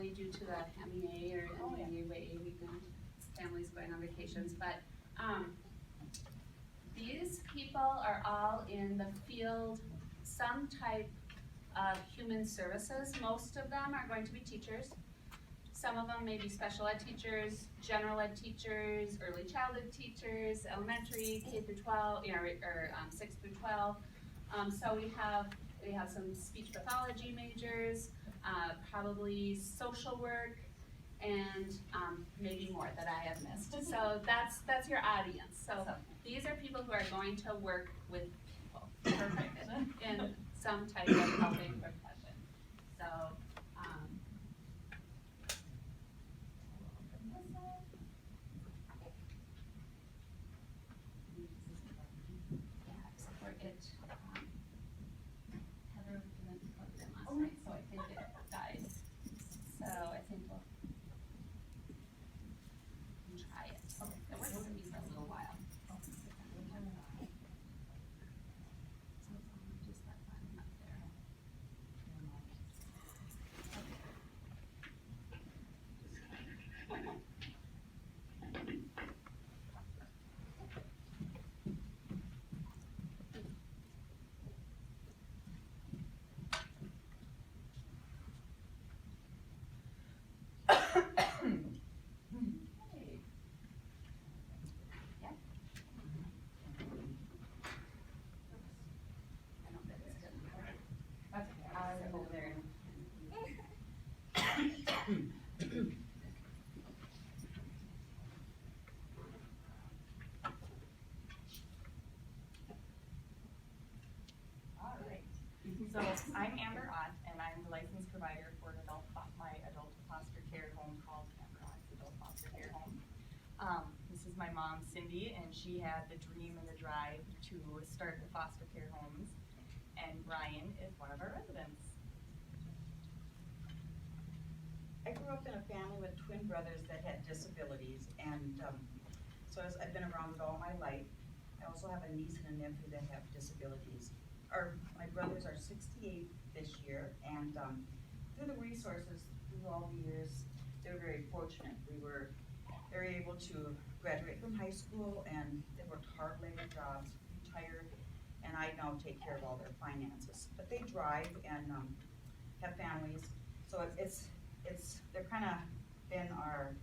due to the MEA or NDA weekend, families going on vacations, but these people are all in the field, some type of human services. Most of them are going to be teachers. Some of them may be special ed teachers, general ed teachers, early childhood teachers, elementary, K through 12, or 6 through 12. So we have some speech pathology majors, probably social work, and maybe more that I have missed. So that's your audience. So these are people who are going to work with people. Perfect. In some type of helping profession. So for it, Heather didn't plug it in last night, so I think it died. So I think we'll try it. Okay. It works with me for a little while. Just that button up there. So I'm Amber Ott, and I'm the licensed provider for my adult foster care home called Amber Ott's Adult Foster Care Home. This is my mom, Cindy, and she had the dream and the drive to start the foster care homes, and Brian is one of our residents. I grew up in a family with twin brothers that had disabilities, and I've been around it all my life. I also have a niece and a nephew that have disabilities. My brothers are 68 this year, and through the resources, through all the years, they were very fortunate. They were able to graduate from high school, and they worked hard labor jobs, retired, and I now take care of all their finances. But they drive and have families, so they're kind of been our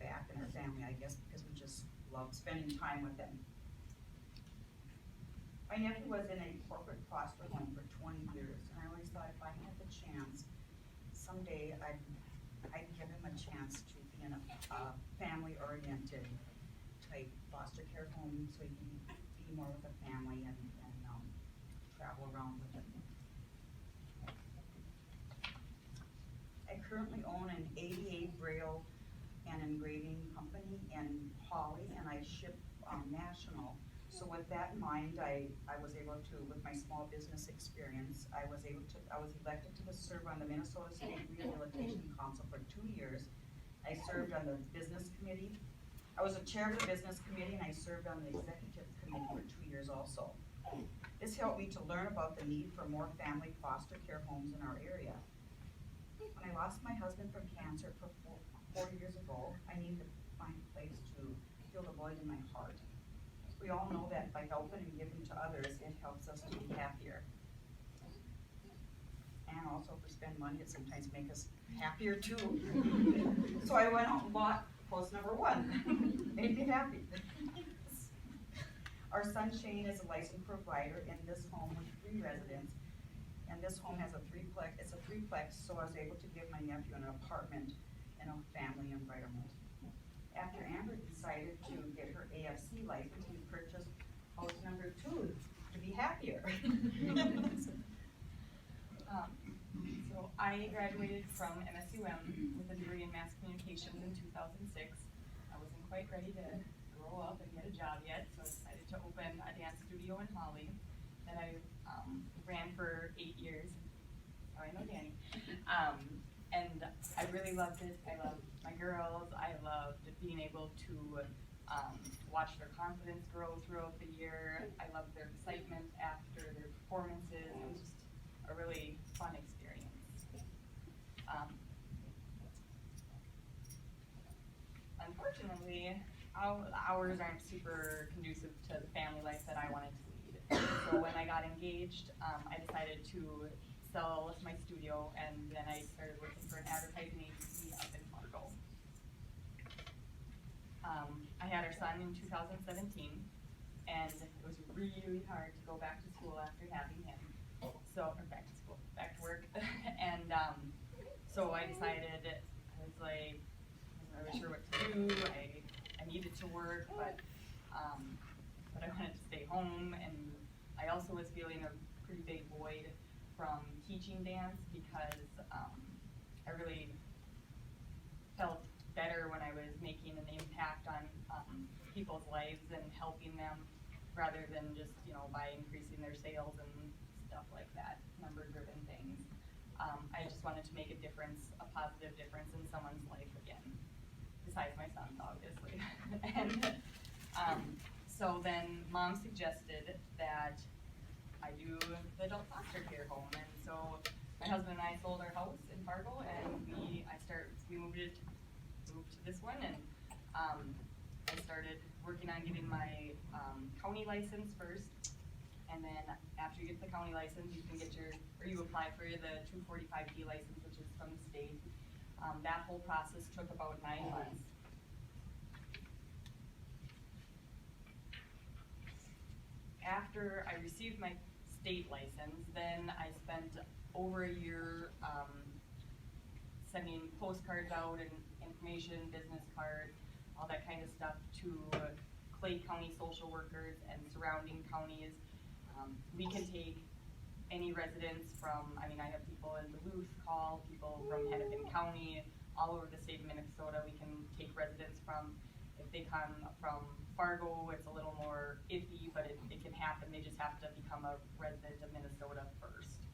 back and our family, I guess, because we just love spending time with them. My nephew was in a corporate foster home for 20 years, and I always thought if I had the chance, someday I'd give him a chance to be in a family-oriented type foster care home, so he can be more with the family and travel around with them. I currently own an ADA Braille and engraving company in Holly, and I ship national. So with that in mind, I was able to, with my small business experience, I was elected to serve on the Minnesota State Rehabilitation Council for 2 years. I served on the business committee. I was a chair of the business committee, and I served on the executive committee for 2 years also. This helped me to learn about the need for more family foster care homes in our area. When I lost my husband from cancer 4 years ago, I needed to find a place to fill the void in my heart. We all know that by helping and giving to others, it helps us to be happier. And also for spend money, it sometimes makes us happier too. So I went out and bought post number 1. Made me happy. Our son Shane is a licensed provider in this home with 3 residents. And this home has it's a threeplex, so I was able to give my nephew an apartment in a family environment. After Amber decided to get her AFC license, we purchased house number 2 to be happier. So I graduated from MSUM with a degree in mass communications in 2006. I wasn't quite ready to grow up and get a job yet, so I decided to open a dance studio in Holly that I ran for 8 years. Oh, I know Danny. And I really loved it. I loved my girls. I loved being able to watch their confidence grow throughout the year. I loved their excitement after their performances. It was just a really fun experience. unfortunately, the hours aren't super conducive to the family life that I wanted to lead. So when I got engaged, I decided to sell my studio, and then I started working for an advertising agency up in Fargo. I had our son in 2017, and it was really hard to go back to school after having him. So, or back to school, back to work. And so I decided, I was like, I wasn't really sure what to do. I needed to work, but I wanted to stay home. And I also was feeling a pretty big void from teaching dance because I really felt better when I was making an impact on people's lives and helping them rather than just, by increasing their sales and stuff like that, number-driven things. I just wanted to make a difference, a positive difference in someone's life again, besides my son's, obviously. And so then Mom suggested that I do the adult foster care home, and so my husband and I sold our house in Fargo, and we moved to this one, and I started working on getting my county license first, and then after you get the county license, you can you apply for the 245D license, which is from the state. That whole process took about 9 months. After I received my state license, then I spent over a year sending postcards out and information, business cards, all that kind of stuff to Clay County social workers and surrounding counties. We can take any residents from, I have people in Duluth call, people from Hennepin County, all over the state of Minnesota. We can take residents from, if they come from Fargo, it's a little more iffy, but it can happen. They just have to become a resident of Minnesota first.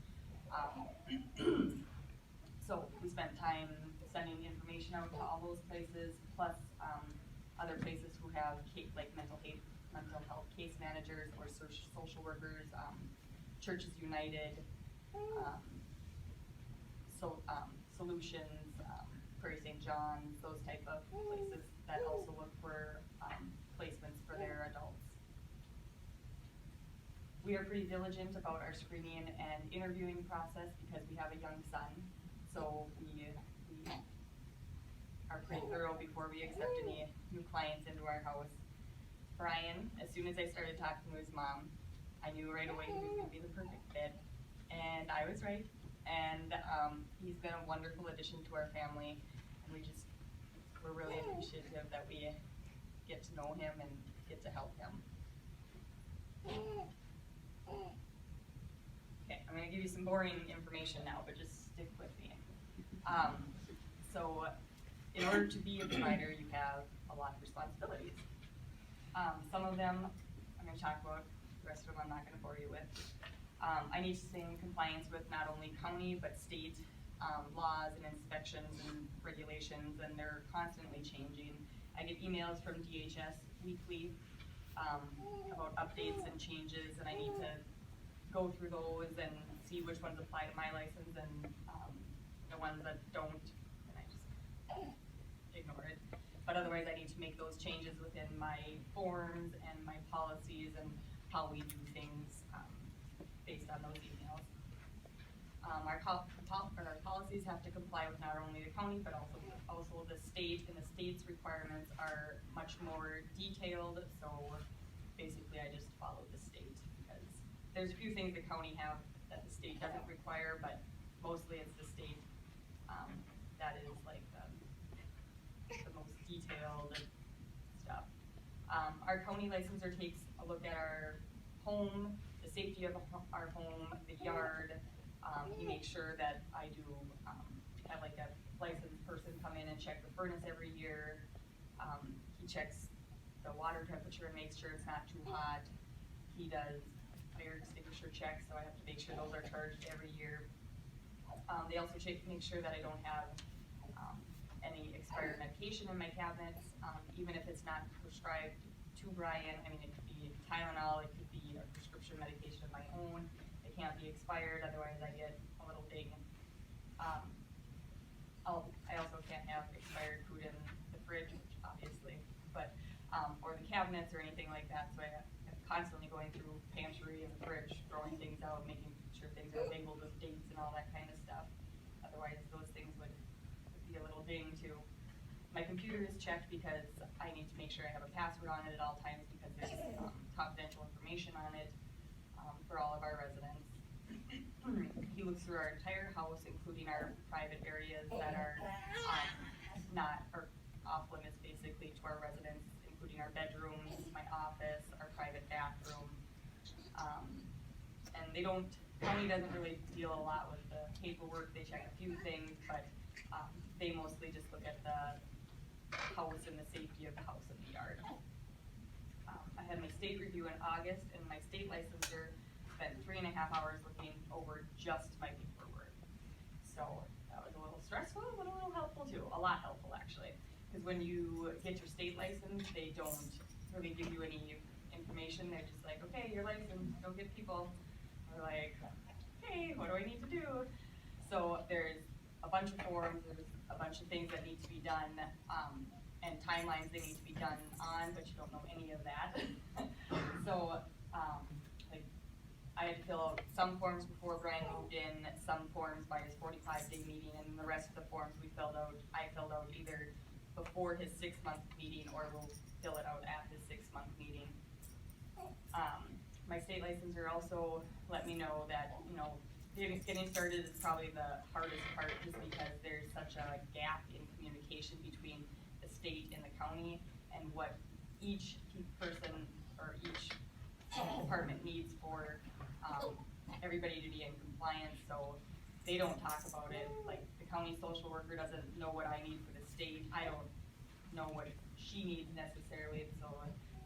So we spent time sending information out to all those places, plus other places who have like mental health case managers or social workers, Churches United, Solutions, Prairie St. John's, those type of places that also look for placements for their adults. We are pretty diligent about our screening and interviewing process because we have a young son, so we are pretty thorough before we accept any new clients into our house. Brian, as soon as I started talking to his mom, I knew right away he was going to be the perfect fit, and I was right. And he's been a wonderful addition to our family, and we're really appreciative that we get to know him and get to help him. Okay, I'm going to give you some boring information now, but just stick with me. So, in order to be a provider, you have a lot of responsibilities. Some of them I'm going to talk about, the rest of them I'm not going to bore you with. I need to stay in compliance with not only county but state laws and inspections and regulations, and they're constantly changing. I get emails from DHS weekly about updates and changes, and I need to go through those and see which ones apply to my license and the ones that don't, and I just ignore it. But otherwise, I need to make those changes within my forms and my policies and how we do things based on those emails. Our policies have to comply with not only the county but also the state, and the state's requirements are much more detailed. So basically, I just follow the state because there's a few things the county have that the state doesn't require, but mostly it's the state that is like the most detailed stuff. Our county licensor takes a look at our home, the safety of our home, the yard. He makes sure that I do have like a licensed person come in and check the furnace every year. He checks the water temperature and makes sure it's not too hot. He does fire extinguisher checks, so I have to make sure those are charged every year. They also make sure that I don't have any expired medication in my cabinets, even if it's not prescribed to Brian. I mean, it could be Tylenol, it could be a prescription medication of my own. It can't be expired, otherwise I get a little ding. I also can't have expired food in the fridge, which obviously that, so I'm constantly going through pantry and the fridge, throwing things out, making sure things are labeled with dates and all that kind of stuff. Otherwise, those things would be a little ding too. My computer is checked because I need to make sure I have a password on it at all times because there's confidential information on it for all of our residents. He looks through our entire house, including our private areas that are not, or off limits basically to our residents, including our bedrooms, my office, our private bathroom. And county doesn't really deal a lot with the paperwork. They check a few things, but they mostly just look at the house and the safety of the house and the yard. I had my state review in August, and my state licensor spent 3.5 hours looking over just my paperwork. So that was a little stressful, but a little helpful too. A lot helpful actually, because when you get your state license, they don't really give you any information. They're just like, okay, you're licensed, go get people. We're like, hey, what do I need to do? So there's a bunch of forms, there's a bunch of things that need to be done, and timelines they need to be done on, but you don't know any of that. So, like, I had to fill out some forms before Brian moved in, some forms by his 45-day meeting, and the rest of the forms I filled out either before his 6-month meeting or we'll fill it out at his 6-month meeting. My state licensor also let me know that, getting started is probably the hardest part just because there's such a gap in communication between the state and the county and what each person or each department needs for everybody to be in compliance. So they don't talk about it. Like the county social worker doesn't know what I need for the state. I don't know what she needs necessarily, so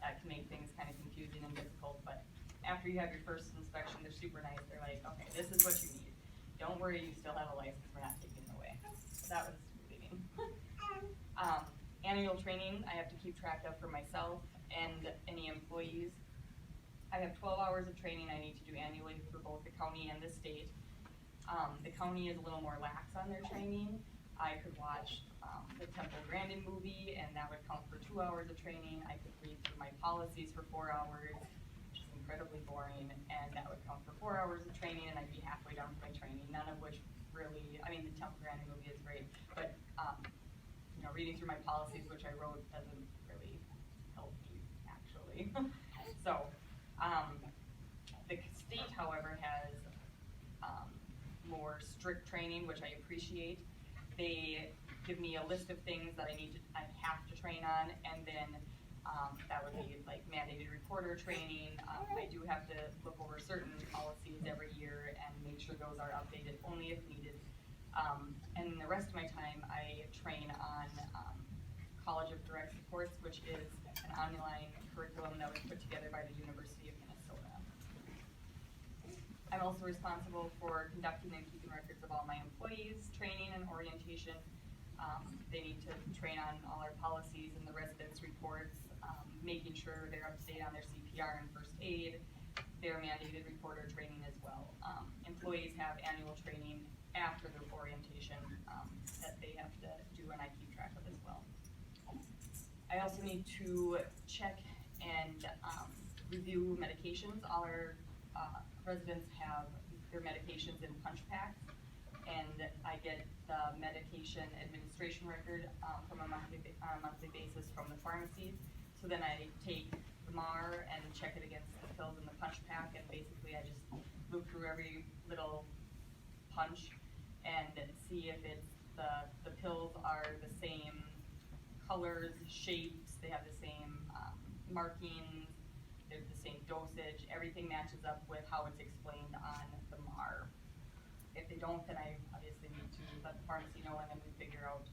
that can make things kind of confusing and difficult. But after you have your first inspection, they're super nice. They're like, okay, this is what you need. Don't worry, you still have a license. We're not taking it away. So that was relieving. Annual training I have to keep track of for myself and any employees. I have 12 hours of training I need to do annually for both the county and the state. The county is a little more lax on their training. I could watch the Temple Grandin movie and that would count for 2 hours of training. I could read through my policies for 4 hours, which is incredibly boring, and that would count for 4 hours of training and I'd be halfway done with my training, none of which really, I mean the Temple Grandin movie is great, but reading through my policies, which I wrote, doesn't really help me actually. So, the state, however, has more strict training, which I appreciate. They give me a list of things that I have to train on, and then that would be like mandated reporter training. I do have to look over certain policies every year and make sure those are updated only if needed. And the rest of my time I train on College of Direct Supports, which is an online curriculum that was put together by the University of Minnesota. I'm also responsible for conducting and keeping records of all my employees, training and orientation. They need to train on all our policies and the residence reports, making sure they're up to date on their CPR and first aid, their mandated reporter training as well. Employees have annual training after their orientation that they have to do and I keep track of as well. I also need to check and review medications. All our residents have their medications in punch packs, and I get the medication administration record on a monthly basis from the pharmacy. So then I take the MAR and check it against the pills in the punch pack, and basically I just look through every little punch and see if it's the pills are the same colors, shapes, they have the same markings, they're the same dosage, everything matches up with how it's explained on the MAR. If they don't, then I obviously need to let the pharmacy know and then we figure out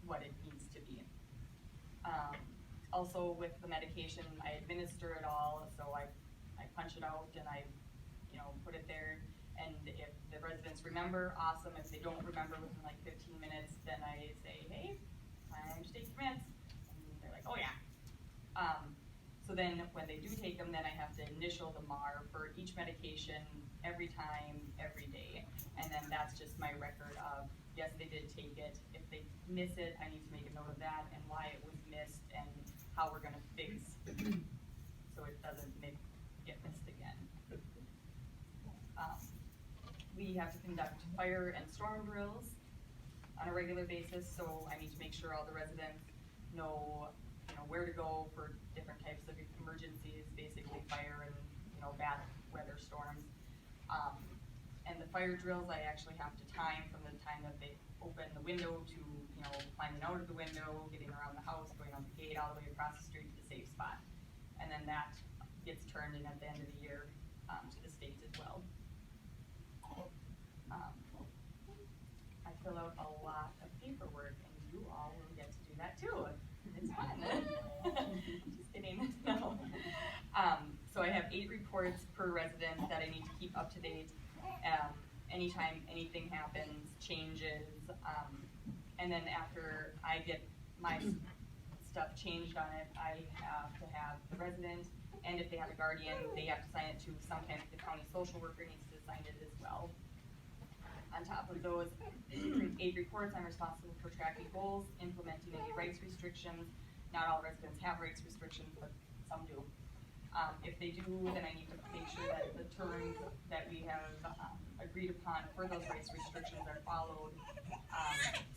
what it needs to be. Also with the medication, I administer it all, so I punch it out and I put it there. And if the residents remember, awesome. If they don't remember within like 15 minutes, then I say, hey, time to take your meds. And they're like, oh yeah. So then when they do take them, then I have to initial the MAR for each medication every time, every day. And then that's just my record of, yes, they did take it. If they miss it, I need to make a note of that and why it was missed and how we're gonna fix, so it doesn't get missed again. We have to conduct fire and storm drills on a regular basis, so I need to make sure all the residents know, where to go for different types of emergencies, basically fire and, bad weather storms. And the fire drills, I actually have to time from the time that they open the window to, climbing out of the window, getting around the house, going out the gate, all the way across the street to the safe spot. And then that gets turned in at the end of the year, to the state as well. I fill out a lot of paperwork, and you all will get to do that too. It's fun. Just kidding. No. So I have 8 reports per resident that I need to keep up to date. Anytime anything happens, changes, and then after I get my stuff changed on it, I have to have the resident, and if they have a guardian, they have to sign it too. Sometimes the county social worker needs to sign it as well. On top of those 8 reports, I'm responsible for tracking goals, implementing any rights restrictions. Not all residents have rights restrictions, but some do. If they do, then I need to make sure that the terms that we have agreed upon for those rights restrictions are followed.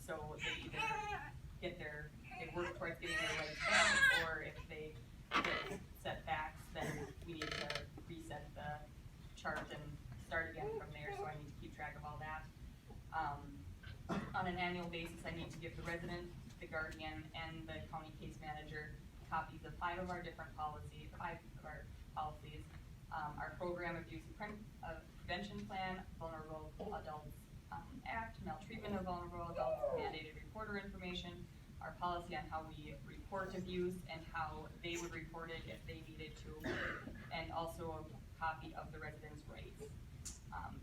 So they either they work towards getting their rights back, or if they get setbacks, then we need to reset the chart and start again from there. So I need to keep track of all that. On an annual basis, I need to give the resident, the guardian, and the county case manager copies of 5 of our different policies, our program abuse prevention plan, vulnerable adults act, maltreatment of vulnerable adults, mandated reporter information, our policy on how we report abuse and how they would report it if they needed to, and also a copy of the resident's rights.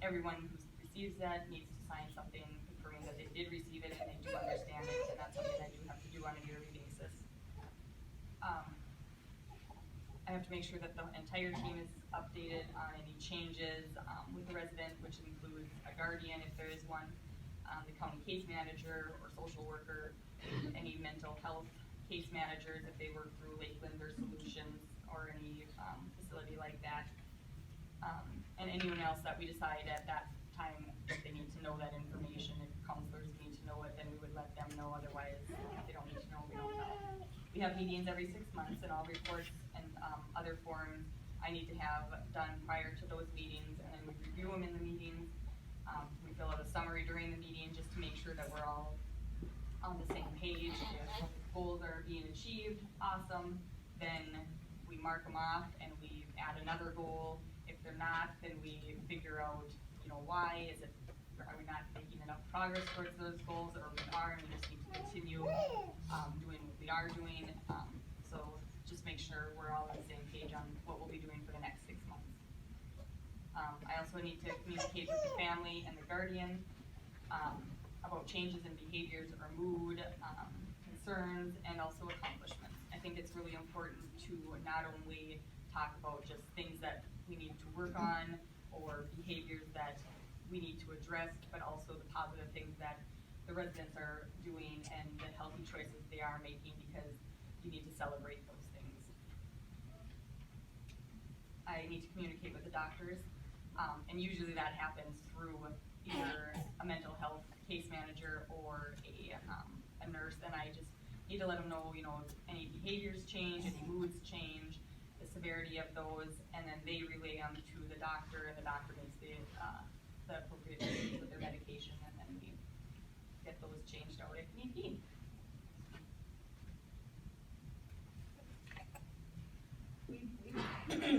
Everyone who receives that needs to sign something confirming that they did receive it and they do understand it, and that's something I do have to do on a yearly basis. I have to make sure that the entire team is updated on any changes with the resident, which includes a guardian if there is one, the county case manager or social worker, any mental health case managers if they work through Lakeland or Solutions or any facility like that, and anyone else that we decide at that time that they need to know that information. If counselors need to know it, then we would let them know. Otherwise, if they don't need to know, we don't tell. We have meetings every 6 months, and all reports and other forms I need to have done prior to those meetings, and then we review them in the meetings. We fill out a summary during the meeting just to make sure that we're all on the same page. If goals are being achieved, awesome. Then we mark them off and we add another goal. If they're not, then we figure out, why is it? Are we not making enough progress towards those goals, or we are, and we just need to continue doing what we are doing. So just make sure we're all on the same page on what we'll be doing for the next 6 months. I also need to communicate with the family and the guardian about changes in behaviors or mood, concerns, and also accomplishments. I think it's really important to not only talk about just things that we need to work on or behaviors that we need to address, but also the positive things that the residents are doing and the healthy choices they are making, because you need to celebrate those things. I need to communicate with the doctors, and usually that happens through either a mental health case manager or a nurse, and I just need to let them know, if any behaviors change, any moods change, the severity of those, and then they relay them to the doctor, and the doctor makes the appropriate changes with their medication, and then we get those changed out if need be.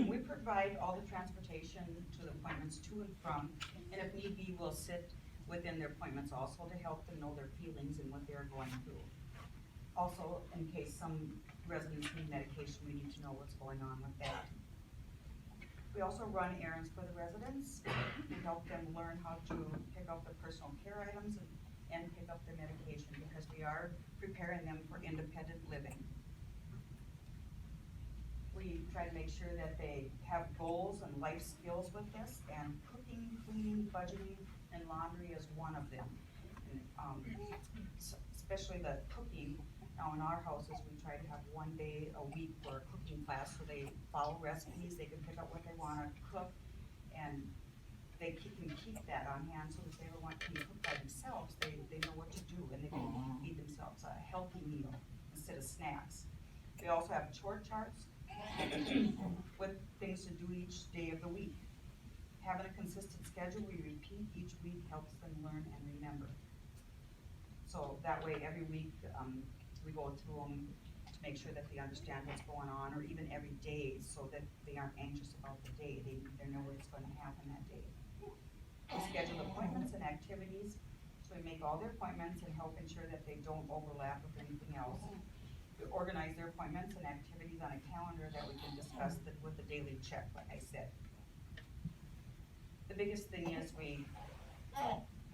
We provide all the transportation to the appointments to and from, and if need be, we'll sit within their appointments also to help them know their feelings and what they're going through. Also, in case some residents need medication, we need to know what's going on with that. We also run errands for the residents. We help them learn how to pick up the personal care items and pick up their medication, because we are preparing them for independent living. We try to make sure that they have goals and life skills with this, and cooking, cleaning, budgeting, and laundry is one of them. And, especially the cooking, Now, in our houses, we try to have one day a week for a cooking class, so they follow recipes, they can pick out what they wanna cook, and they can keep that on hand, so if they ever want to cook by themselves, they know what to do, and they can feed themselves a healthy meal instead of snacks. We also have chore charts with things to do each day of the week. Having a consistent schedule we repeat each week helps them learn and remember. So that way, every week, we go through them to make sure that they understand what's going on, or even every day, so that they aren't anxious about the day, they know what's gonna happen that day. We schedule appointments and activities, so we make all their appointments and help ensure that they don't overlap with anything else. We organize their appointments and activities on a calendar that we can discuss with the daily check, like I said. The biggest thing is we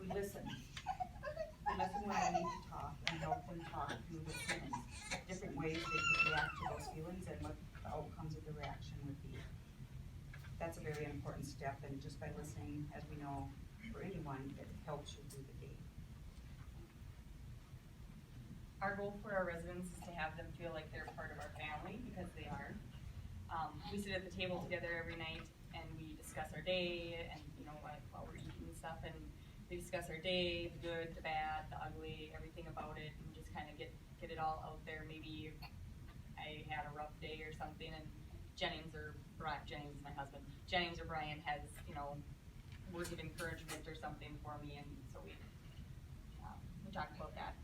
listen. We listen when they need to talk and help them talk through the feelings, different ways they can react to those feelings and what the outcomes of the reaction would be. That's a very important step, and just by listening, as we know, for anyone, it helps you through the day. Our goal for our residents is to have them feel like they're part of our family, because they are. We sit at the table together every night and we discuss our day and, you know, while we're eating and stuff, and we discuss our day, the good, the bad, the ugly, everything about it, and just kind of get it all out there. Maybe I had a rough day or something, and Jennings is my husband, Jennings or Brian has, you know, words of encouragement or something for me, and so we talk about that.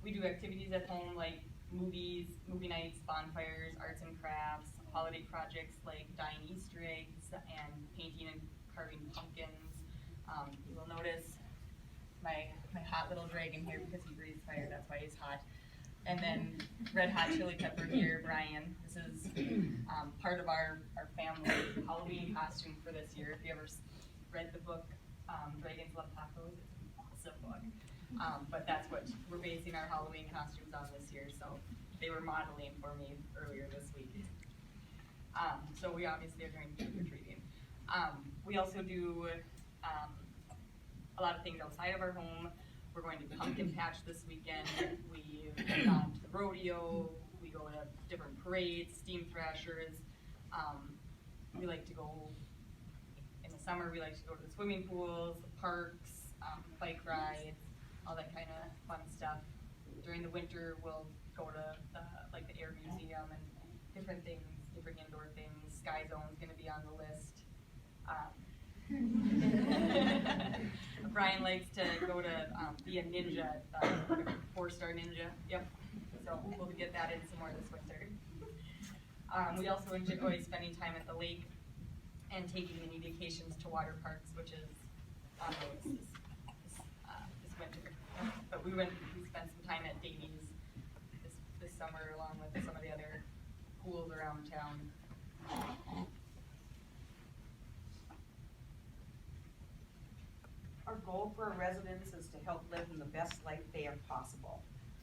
We do activities at home like movies, movie nights, bonfires, arts and crafts, holiday projects like dyeing Easter eggs and painting and carving pumpkins. You will notice my hot little dragon here because he breathes fire, that's why he's hot. And then red hot chili pepper here, Brian. This is part of our family Halloween costume for this year. If you ever read the book, Dragons Love Tacos, it's an awesome book. But that's what we're basing our Halloween costumes on this year, so they were modeling for me earlier this week. So we obviously are doing trick-or-treating. We also do a lot of things outside of our home. We're going to pumpkin patch this weekend. We go down to the rodeo. We go to different parades, steam thrashers. We like to go, in the summer, we like to go to the swimming pools, the parks, bike rides, all that kind of fun stuff. During the winter, we'll go to like the Air Museum and different things, different indoor things. Sky Zone's gonna be on the list. Brian likes to go to be a ninja, 4-star ninja. Yep. So we'll get that in some more this winter. We also enjoy spending time at the lake and taking mini vacations to water parks, which is on the list this winter. But we spent some time at Davies this summer, along with some of the other pools around town. Our goal for our residents is to help live in the best life they have possible.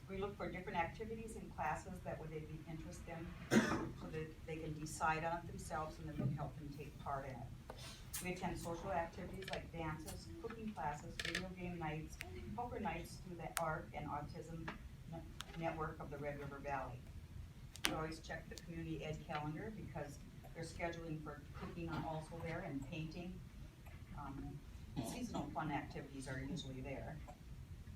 We look for different activities and classes that would they be interested in, so that they can decide on it themselves and then we can help them take part in it. We attend social activities like dances, cooking classes, video game nights, poker nights through the Art and Autism Network of the Red River Valley. We always check the community ed calendar because they're scheduling for cooking also there and painting. Seasonal fun activities are usually there.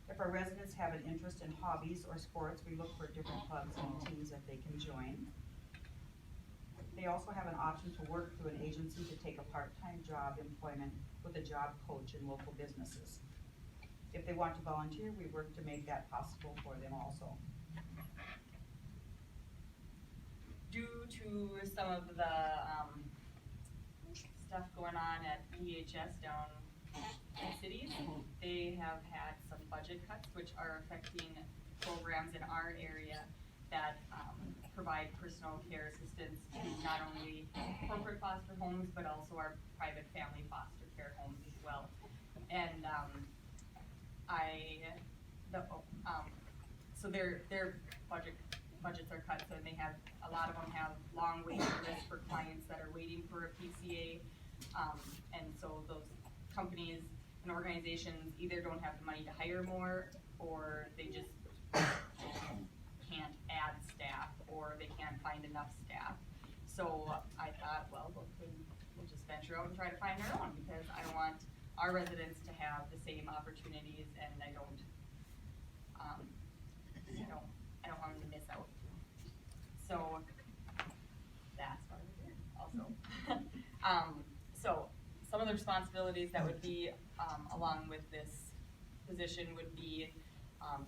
If our residents have an interest in hobbies or sports, we look for different clubs and teams that they can join. They also have an option to work through an agency to take a part-time job employment with a job coach in local businesses. If they want to volunteer, we work to make that possible for them also. Due to some of the stuff going on at DHS down in cities, they have had some budget cuts which are affecting programs in our area that provide personal care assistance to not only corporate foster homes but also our private family foster care homes as well. And so their budgets are cut, so they have, a lot of them have long waiting lists for clients that are waiting for a PCA, and so those companies and organizations either don't have the money to hire more, or they just can't add staff or they can't find enough staff. So I thought, well, we'll just venture out and try to find our own, because I want our residents to have the same opportunities, and I don't want them to miss out. So that's what I did also. So some of the responsibilities that would be along with this position would be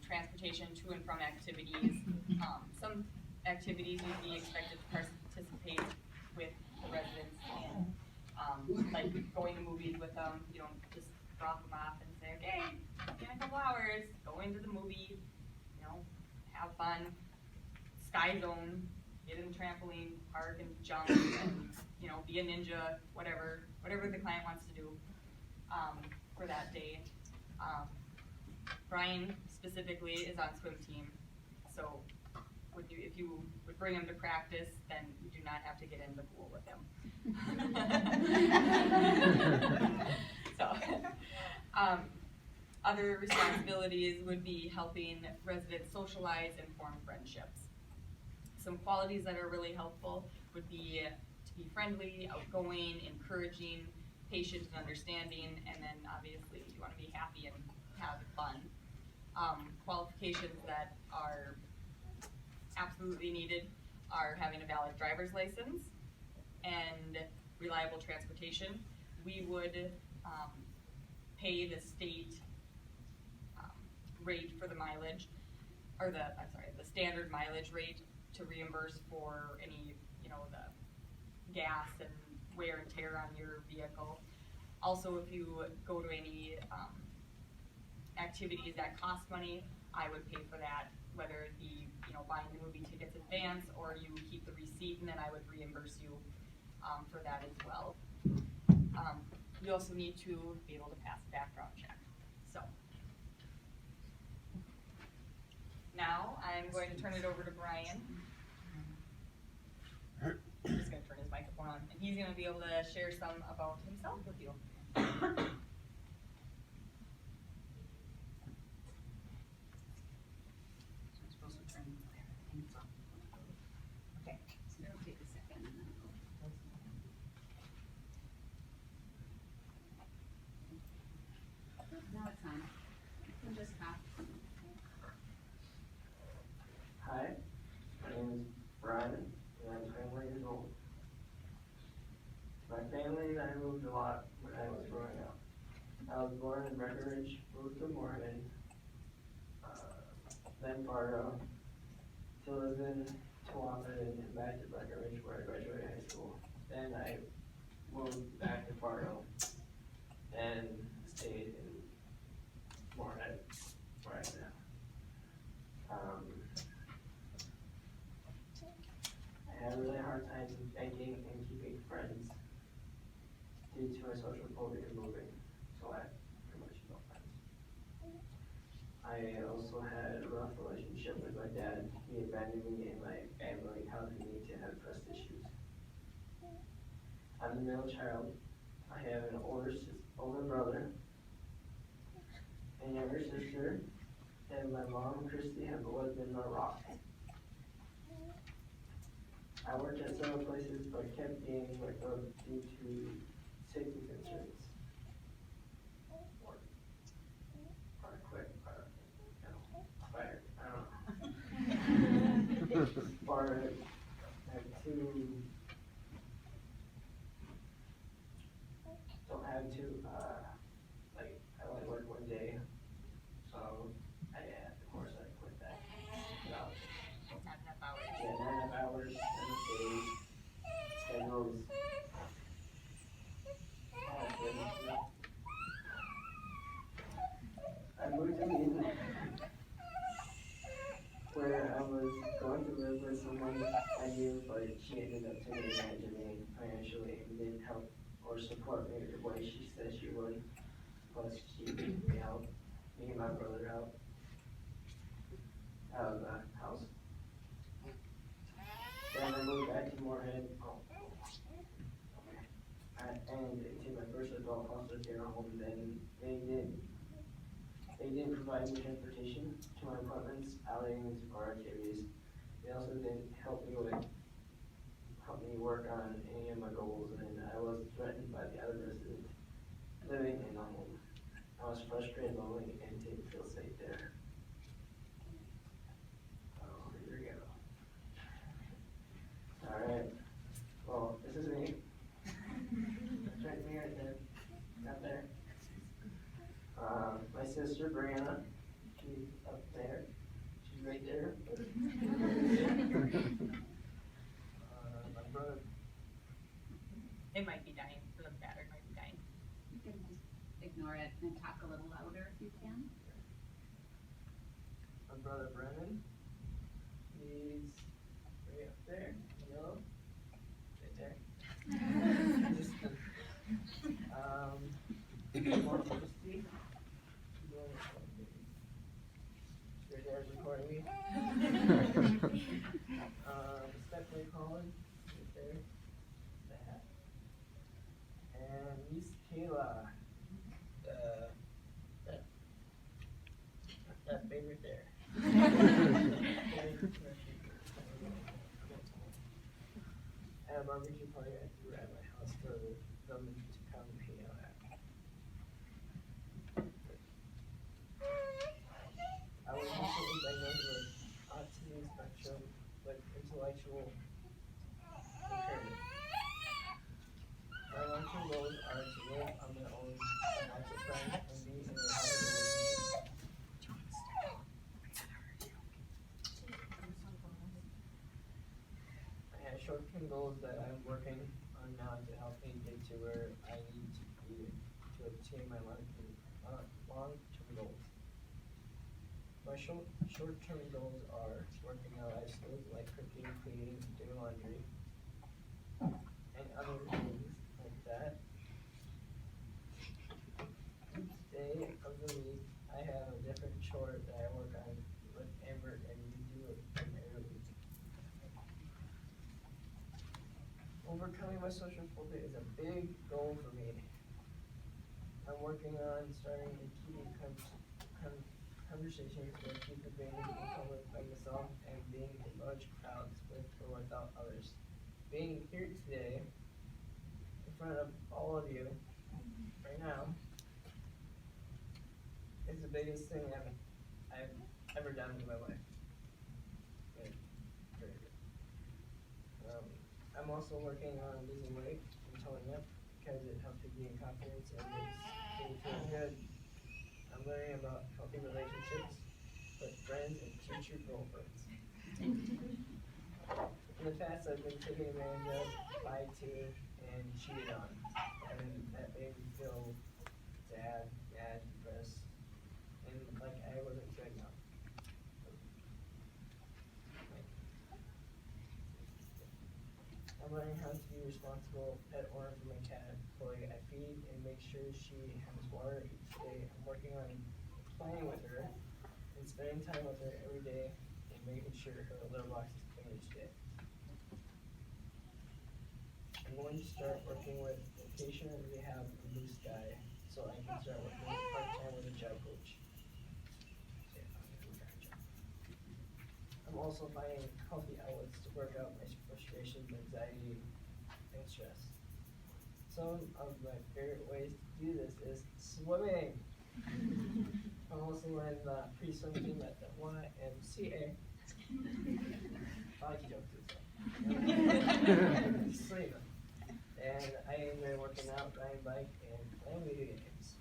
transportation to and from activities. Some activities you'd be expected to participate with the residents in, like going to movies with them. You don't just drop them off and say, okay, in a couple hours, go into the movie, have fun, Sky Zone, get in the trampoline park and jump and, be a ninja, whatever the client wants to do for that day. Brian specifically is on swim team, so if you would bring him to practice, then you do not have to get in the pool with him. So, other responsibilities would be helping residents socialize and form friendships. Some qualities that are really helpful would be to be friendly, outgoing, encouraging, patient and understanding, and then obviously you want to be happy and have fun. Qualifications that are absolutely needed are having a valid driver's license and reliable transportation. We would pay the state rate for the mileage, or the standard mileage rate to reimburse for any, the gas and wear and tear on your vehicle. Also, if you go to any activities that cost money, I would pay for that, whether it be, buying the movie tickets in advance, or you keep the receipt and then I would reimburse you for that as well. You also need to be able to pass a background check. So now I'm going to turn it over to Brian. I'm just going to turn his microphone on, and he's going to be able to share some about himself with you. Okay, so it'll take a second and then now it's on. You can just hop. Hi, my name is Brian, and I'm 21 years old. My family and I moved a lot when I was growing up. I was born in Breckenridge, moved to Moorhead, then Fargo, to live in Tawanda and back to Breckenridge where I graduated high school. Then I moved back to Fargo and stayed in Moorhead where I'm now. I had a really hard time making and keeping friends due to my social phobia moving, so I had pretty much no friends. I also had a rough relationship with my dad. He abandoned me and my family, causing me to have trust issues. I'm the middle child. I have an older brother, a younger sister, and my mom, Christy, have always been my rock. I worked at several places, but kept being let go due to safety concerns. Or quit, or, fired, I don't know. Or don't have to, I only work one day, so of course I quit that. About 9.5 hours. Yeah, 9.5 hours, 7 days, schedules. I moved to Eden, where I was going to live with someone I knew, but she ended up taking advantage of me financially and didn't help or support me the way she said she would. Plus, she beat me out, me and my brother out of the house. Then I moved back to Moorhead, and into my first adult foster care home. Then they didn't provide me transportation to my appointments, outings, or activities. They also didn't help me work on any of my goals, and I was threatened by the other residents living in the home. I was frustrated, lonely, and didn't feel safe there. Oh, here we go. Alright, well, this is me. That's right, me right there. Up there. My sister Brianna, she's up there. She's right there. My brother. It might be dying, the battery might be dying. You can just ignore it and talk a little louder if you can. My brother Brennan. He's right up there, yellow. Right there. Mom Lucy. She's right there recording me. Stephanie Collins, right there. That. And Miss Kayla. That baby right there. At a barbecue party I threw at my house for them to come hang out at. I was recently diagnosed with autism spectrum with intellectual impairment. My long-term goals are to live on my own, have a friend, and be in a healthy relationship. I have short-term goals that I'm working on now to help me get to where I need to be to obtain my long-term goals. My short-term goals are working on life skills like cooking, cleaning, doing laundry, and other things like that. Each day of the week, I have a different chore that I work on with Amber, and we do it every week. Overcoming my social phobia is a big goal for me. I'm working on starting to keep conversations with people being in public by myself and being in large crowds with or without others. Being here today in front of all of you right now is the biggest thing I've ever done in my life. I'm also working on losing weight and toning up because it helps me gain confidence and makes me feel good. I'm learning about healthy relationships with friends and future girlfriends. In the past, I've been taken advantage of, lied to, and cheated on, and that made me feel sad, mad, depressed, and like I wasn't good enough. I'm learning how to be a responsible pet owner for my cat, Chloe. I feed and make sure she has water each day. I'm working on playing with her and spending time with her every day and making sure her litter box is clean each day. I'm going to start working with vocational rehab in Blue Sky so I can start working part-time with a job coach. I'm also finding healthy outlets to work out my frustrations, anxiety, and stress. Some of my favorite ways to do this is swimming. I'm also in the pre-swim team at the YMCA. I like to joke too, so. Sleeping. And I enjoy working out, riding bike, and playing video games.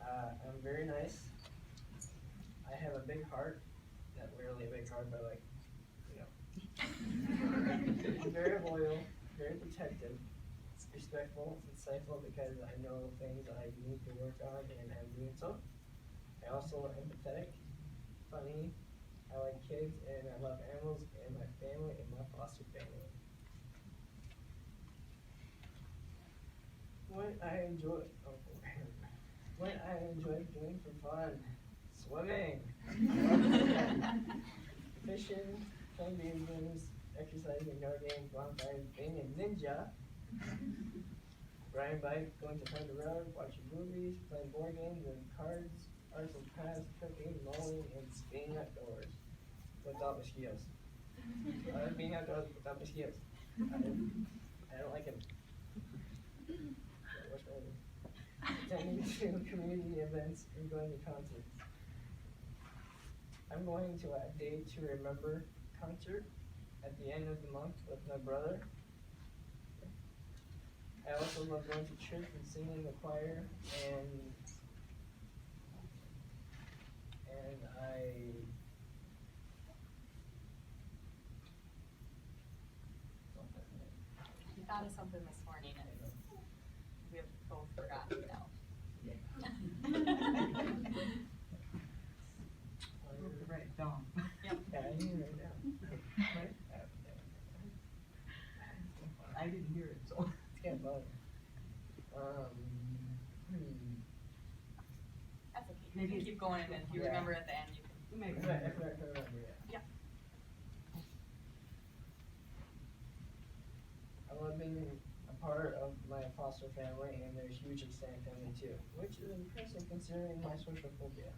I'm very nice. I have a big heart. Not really a big heart, but like, you know. I'm very loyal, very protective, respectful, insightful because I know things I need to work on and I'm doing so. I also am empathetic, funny, I like kids and I love animals and my family and my foster family. What I enjoy doing for fun, swimming, fishing, playing video games, exercising, gardening, bonfires, being a ninja, riding bike, going to Thunder Road, watching movies, playing board games and cards, arts and crafts, cooking, mowing, and being outdoors without mosquitoes. I like being outdoors without mosquitoes. I don't like them. Attending to community events and going to concerts. I'm going to a Day to Remember concert at the end of the month with my brother. I also love going to church and singing in the choir, and We thought of something this morning and we have both forgotten now. Right, down. Yep. Yeah, I knew right now. I didn't hear it, so. It's kind of fun. That's okay. You Maybe can keep going and then if you Yeah. remember at the end, you can. Maybe. If I remember, yeah. Yeah. I love being a part of my foster family and their huge extended family too, which is impressive considering my social phobia.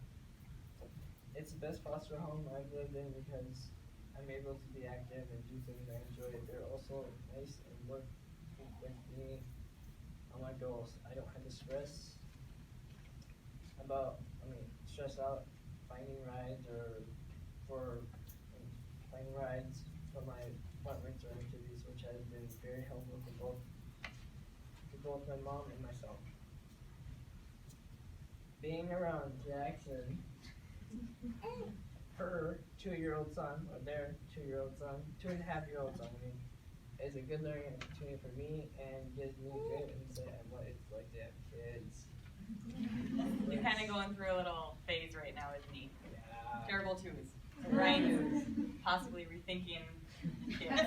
It's the best foster home I've lived in because I'm able to be active and do things I enjoy. They're also nice and work with me on my goals. I don't have to stress out finding rides for my appointments or activities, which has been very helpful to both my mom and myself. Being around Jackson, her 2-year-old son, or their 2-year-old son, 2.5-year-old son, I mean, is a good learning opportunity for me and gives me great insight on what it's like to have kids. You're kind of going through a little phase right now, isn't he? Yeah. Terrible twos. Ryan's possibly rethinking kids.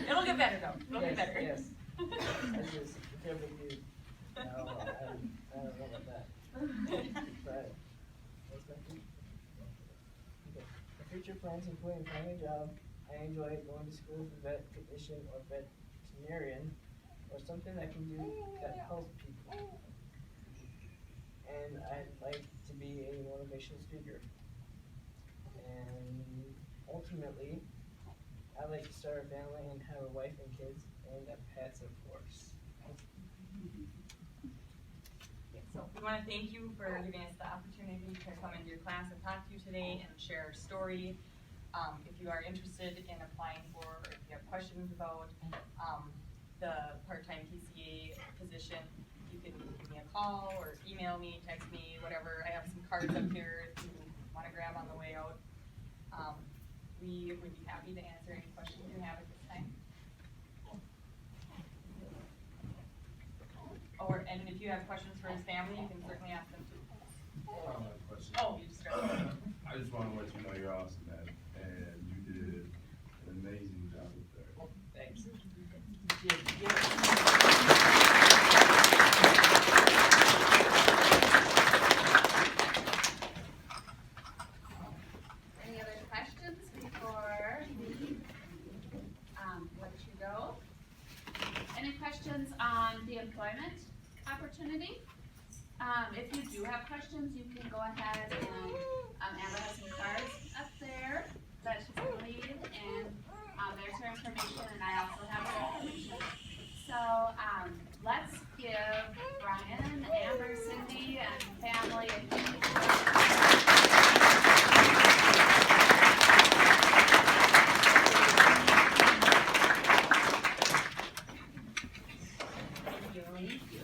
It'll get better though. It'll get better. Yes. I just, terrible dude. No, I don't know about that. But, what's my future? Okay. My future plans include finding a job. I enjoy going to school for vet technician or veterinarian, or something I can do that helps people. And I'd like to be a motivational speaker. And ultimately, I'd like to start a family and have a wife and kids and pets, of course. So we want to thank you for giving us the opportunity to come into your class and talk to you today and share our story. If you are interested in applying for, or if you have questions about the part-time PCA position, you can give me a call or email me, text me, whatever. I have some cards up here if you want to grab on the way out. We would be happy to answer any questions you have at this time. And if you have questions for his family, you can certainly ask them too. Question. Oh, you just started. I just want to let you know you're awesome, man, and you did an amazing job up there. Thanks. Any other questions before we let you go? Any questions on the employment opportunity? If you do have questions, you can go ahead and Amber has some cards up there that she can leave, and there's her information, and I also have her information. So let's give Brian, Amber, Cindy, and family a Thank you.